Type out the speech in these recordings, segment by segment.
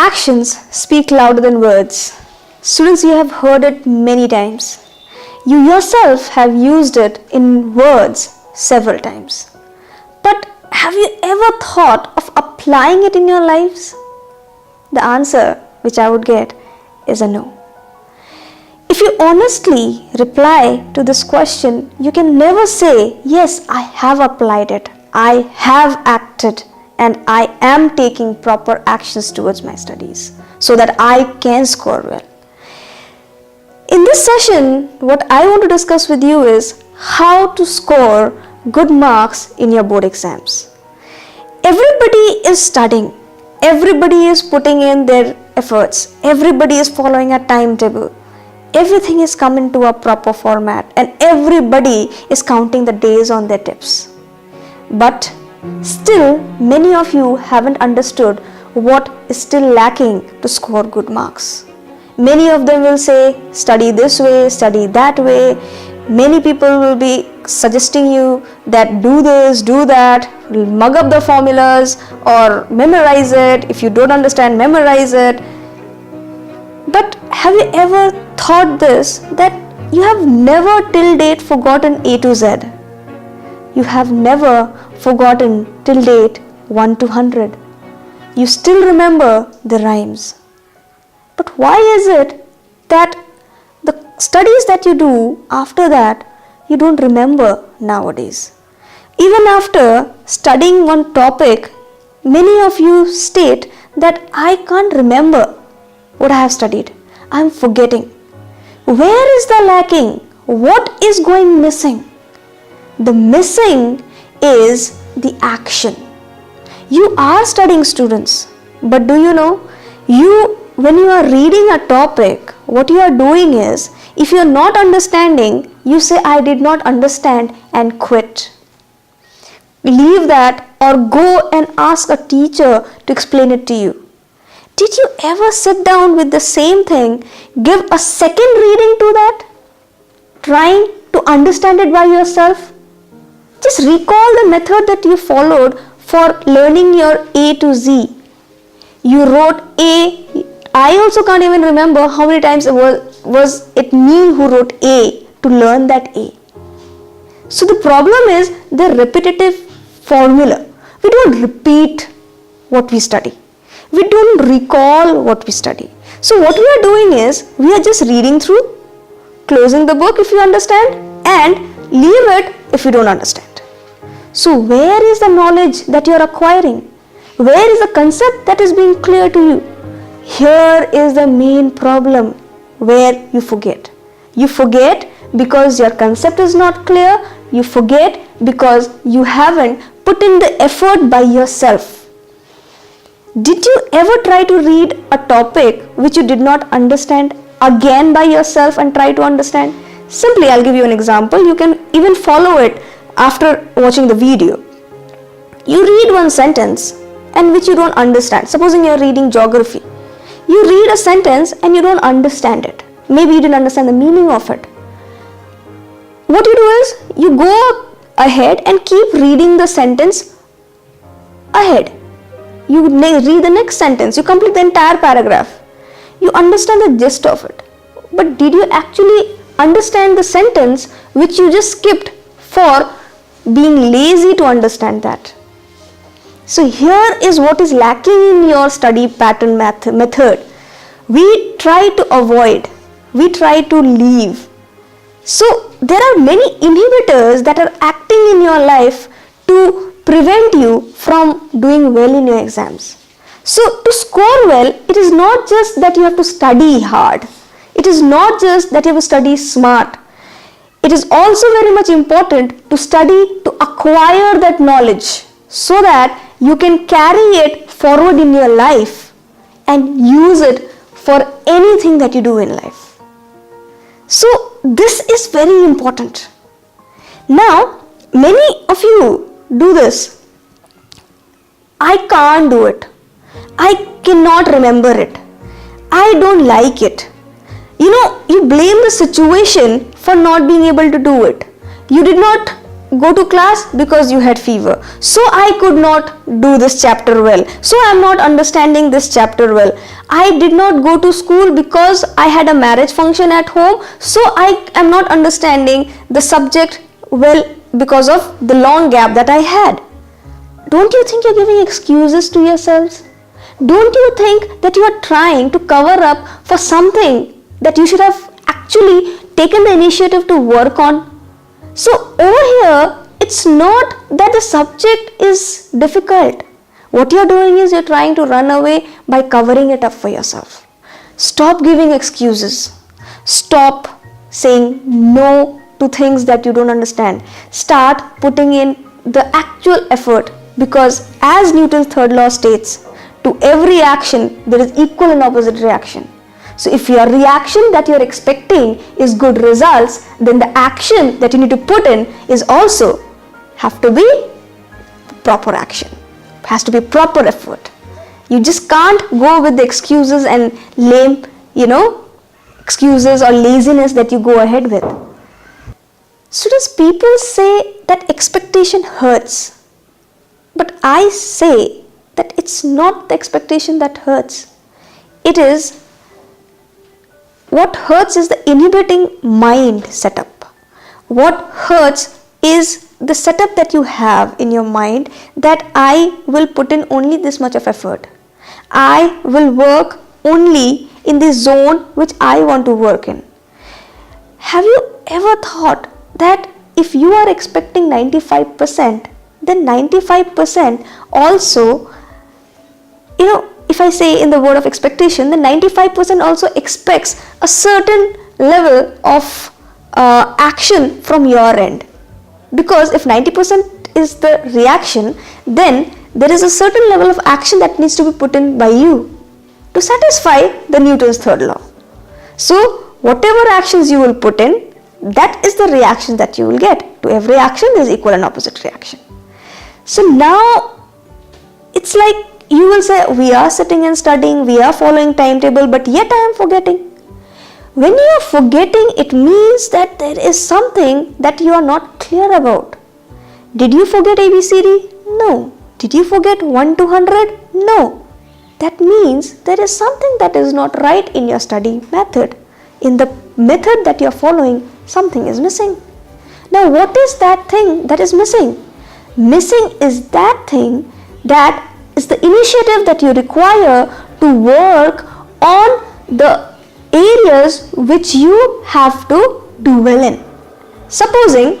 Actions speak louder than words. Students, you have heard it many times. You yourself have used it in words several times. But have you ever thought of applying it in your lives? The answer which I would get is a no. If you honestly reply to this question, you can never say, yes, I have applied it, I have acted, and I am taking proper actions towards my studies so that I can score well. In this session, what I want to discuss with you is how to score good marks in your board exams. Everybody is studying, everybody is putting in their efforts, everybody is following a timetable. Everything is coming to a proper format and everybody is counting the days on their tips. But still, many of you haven't understood what is still lacking to score good marks. Many of them will say, study this way, study that way. Many people will be suggesting you that do this, do that, mug up the formulas or memorize it. If you don't understand, memorize it. But have you ever thought this, that you have never till date forgotten A to Z? You have never forgotten till date 1 to 100. You still remember the rhymes. But why is it that the studies that you do after that, you don't remember nowadays? Even after studying one topic, many of you state that I can't remember what I have studied. I am forgetting. Where is the lacking? What is going missing? The missing is the action. You are studying, students, but do you know, when you are reading a topic, what you are doing is, if you are not understanding, you say, I did not understand and quit. Leave that or go and ask a teacher to explain it to you. Did you ever sit down with the same thing, give a second reading to that, trying to understand it by yourself? Just recall the method that you followed for learning your A to Z. You wrote A. I also can't even remember how many times it was it me who wrote A to learn that A. So the problem is the repetitive formula. We don't repeat what we study. We don't recall what we study. So what we are doing is, we are just reading through, closing the book if you understand, and leave it if you don't understand. So where is the knowledge that you are acquiring? Where is the concept that is being clear to you? Here is the main problem where you forget. You forget because your concept is not clear. You forget because you haven't put in the effort by yourself. Did you ever try to read a topic which you did not understand again by yourself and try to understand? Simply, I'll give you an example. You can even follow it after watching the video. You read one sentence and which you don't understand. Supposing you're reading geography. You read a sentence and you don't understand it. Maybe you didn't understand the meaning of it. What you do is, you go ahead and keep reading the sentence ahead. You read the next sentence, you complete the entire paragraph. You understand the gist of it. But did you actually understand the sentence which you just skipped for being lazy to understand that? So here is what is lacking in your study pattern method. We try to avoid, we try to leave. So there are many inhibitors that are acting in your life to prevent you from doing well in your exams. So to score well, it is not just that you have to study hard. It is not just that you have to study smart. It is also very much important to study to acquire that knowledge so that you can carry it forward in your life and use it for anything that you do in life. So this is very important. Now, many of you do this. I can't do it. I cannot remember it. I don't like it. You blame the situation for not being able to do it. You did not go to class because you had fever, so I could not do this chapter well, so I am not understanding this chapter well. I did not go to school because I had a marriage function at home, so I am not understanding the subject well because of the long gap that I had. Don't you think you're giving excuses to yourselves? Don't you think that you are trying to cover up for something that you should have actually taken the initiative to work on? So over here, it's not that the subject is difficult. What you're doing is you're trying to run away by covering it up for yourself. Stop giving excuses. Stop saying no to things that you don't understand. Start putting in the actual effort, because as Newton's third law states, to every action there is equal and opposite reaction. So if your reaction that you're expecting is good results, then the action that you need to put in is also have to be proper action. Has to be proper effort. You just can't go with the excuses and lame, excuses or laziness that you go ahead with. Students, people say that expectation hurts. But I say that it's not the expectation that hurts. What hurts is the inhibiting mind setup. What hurts is the setup that you have in your mind, that I will put in only this much of effort. I will work only in the zone which I want to work in. Have you ever thought that if you are expecting 95%, then 95% also, if I say in the word of expectation, then 95% also expects a certain level of action from your end. Because if 90% is the reaction, then there is a certain level of action that needs to be put in by you to satisfy the Newton's third law. So whatever actions you will put in, that is the reaction that you will get. To every action there is equal and opposite reaction. So now it's like you will say, we are sitting and studying, we are following timetable, but yet I am forgetting. When you are forgetting, it means that there is something that you are not clear about. Did you forget ABCD? No. Did you forget 1 to 100? No. That means there is something that is not right in your study method. In the method that you are following, something is missing. Now what is that thing that is missing? Missing is that thing that is the initiative that you require to work on the areas which you have to do well in. Supposing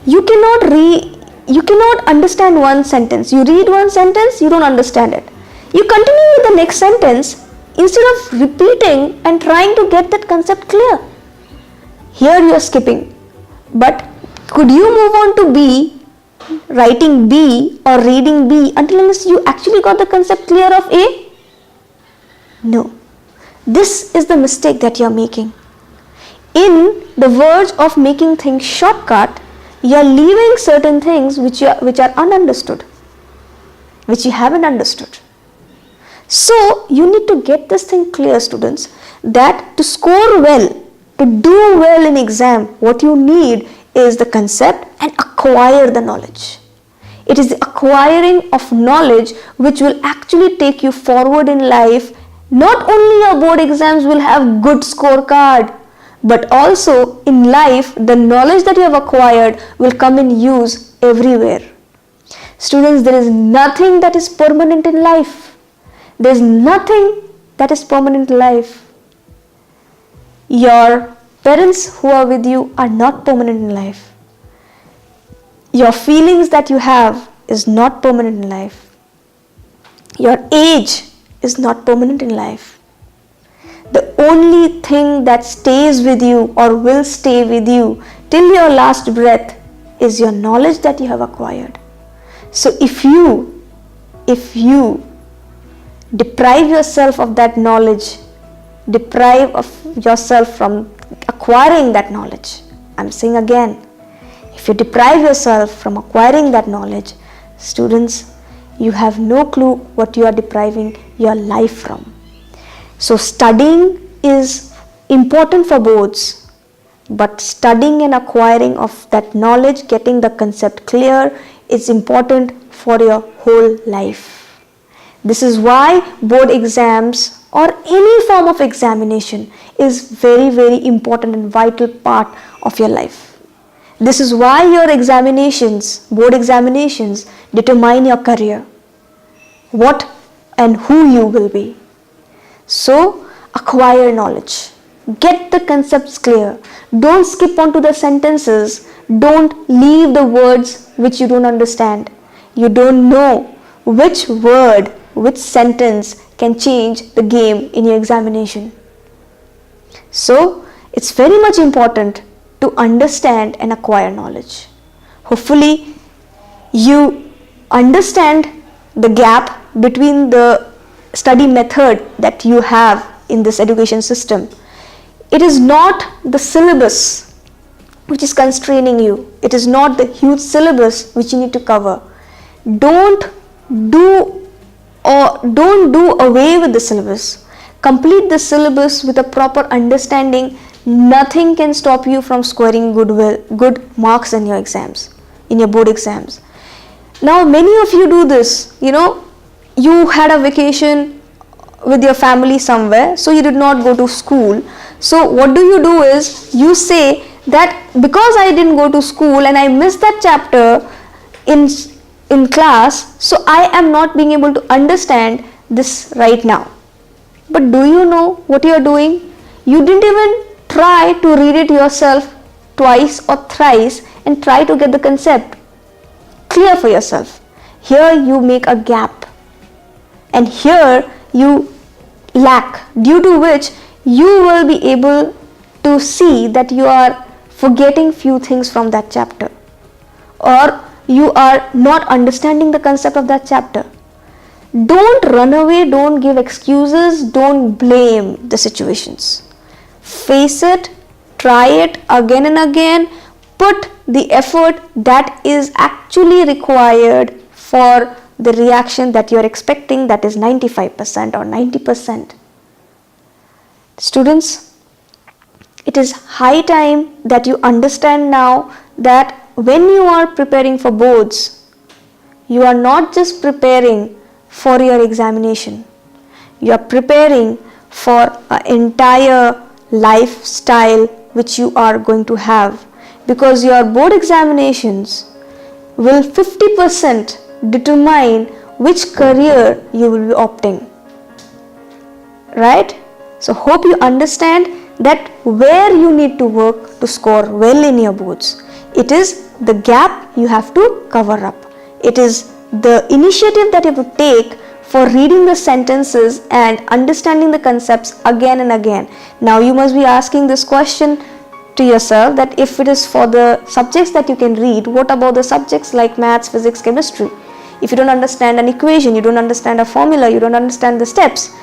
you cannot understand one sentence. You read one sentence, you don't understand it. You continue with the next sentence instead of repeating and trying to get that concept clear. Here you are skipping. But could you move on to B, writing B or reading B until unless you actually got the concept clear of A? No. This is the mistake that you are making. In the verge of making things shortcut, you are leaving certain things which are ununderstood, which you haven't understood. So you need to get this thing clear, students, that to score well, to do well in exam, what you need is the concept and acquire the knowledge. It is the acquiring of knowledge which will actually take you forward in life. Not only your board exams will have good scorecard, but also in life the knowledge that you have acquired will come in use everywhere. Students, there is nothing that is permanent in life. There is nothing that is permanent in life. Your parents who are with you are not permanent in life. Your feelings that you have is not permanent in life. Your age is not permanent in life. The only thing that stays with you or will stay with you till your last breath is your knowledge that you have acquired. So if you deprive yourself of that knowledge, deprive of yourself from acquiring that knowledge, I'm saying again, if you deprive yourself from acquiring that knowledge, students, you have no clue what you are depriving your life from. So studying is important for boards. but studying and acquiring of that knowledge, getting the concept clear, is important for your whole life. This is why board exams or any form of examination is very, very important and vital part of your life. This is why your examinations, board examinations, determine your career, what and who you will be. So, acquire knowledge. Get the concepts clear. Don't skip on to the sentences. Don't leave the words which you don't understand. You don't know which word, which sentence can change the game in your examination. So, it's very much important to understand and acquire knowledge. Hopefully, you understand the gap between the study method that you have in this education system. It is not the syllabus which is constraining you. It is not the huge syllabus which you need to cover. Don't do away with the syllabus. Complete the syllabus with a proper understanding. Nothing can stop you from scoring good marks in your exams, in your board exams. Now, many of you do this. You had a vacation with your family somewhere, so you did not go to school. So what do you do is, you say that because I didn't go to school and I missed that chapter in class, so I am not being able to understand this right now. But do you know what you are doing? You didn't even try to read it yourself twice or thrice and try to get the concept clear for yourself. Here you make a gap, and here you lack, due to which you will be able to see that you are forgetting few things from that chapter, or you are not understanding the concept of that chapter. Don't run away, don't give excuses, don't blame the situations. Face it, try it again and again, put the effort that is actually required for the reaction that you are expecting, that is 95% or 90%. Students, it is high time that you understand now that when you are preparing for boards, you are not just preparing for your examination. You are preparing for an entire lifestyle which you are going to have, because your board examinations will 50% determine which career you will be opting. Right? So hope you understand that where you need to work to score well in your boards. It is the gap you have to cover up. It is the initiative that you have to take for reading the sentences and understanding the concepts again and again. Now you must be asking this question to yourself, that if it is for the subjects that you can read, what about the subjects like maths, physics, chemistry? If you don't understand an equation, you don't understand a formula, you don't understand the steps,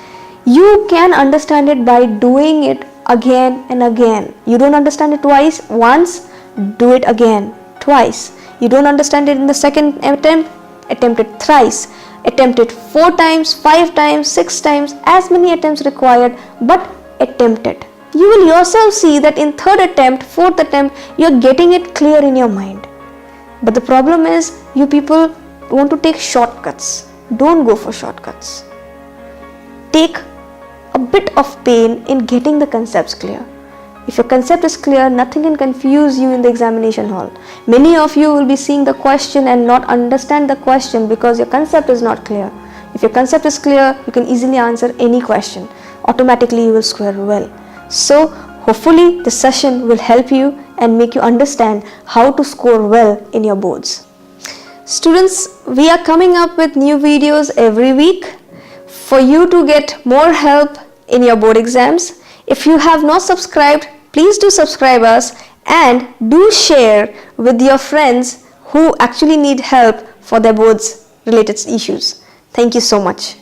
you can understand it by doing it again and again. You don't understand it once, do it again, twice. You don't understand it in the second attempt, attempt it thrice. Attempt it 4 times, 5 times, 6 times, as many attempts required, but attempt it. You will yourself see that in 3rd attempt, 4th attempt, you are getting it clear in your mind. But the problem is, you people want to take shortcuts. Don't go for shortcuts. Take a bit of pain in getting the concepts clear. If your concept is clear, nothing can confuse you in the examination hall. Many of you will be seeing the question and not understand the question because your concept is not clear. If your concept is clear, you can easily answer any question. Automatically you will score well. So hopefully this session will help you and make you understand how to score well in your boards. Students, we are coming up with new videos every week for you to get more help in your board exams. If you have not subscribed, please do subscribe us and do share with your friends who actually need help for their boards related issues. Thank you so much.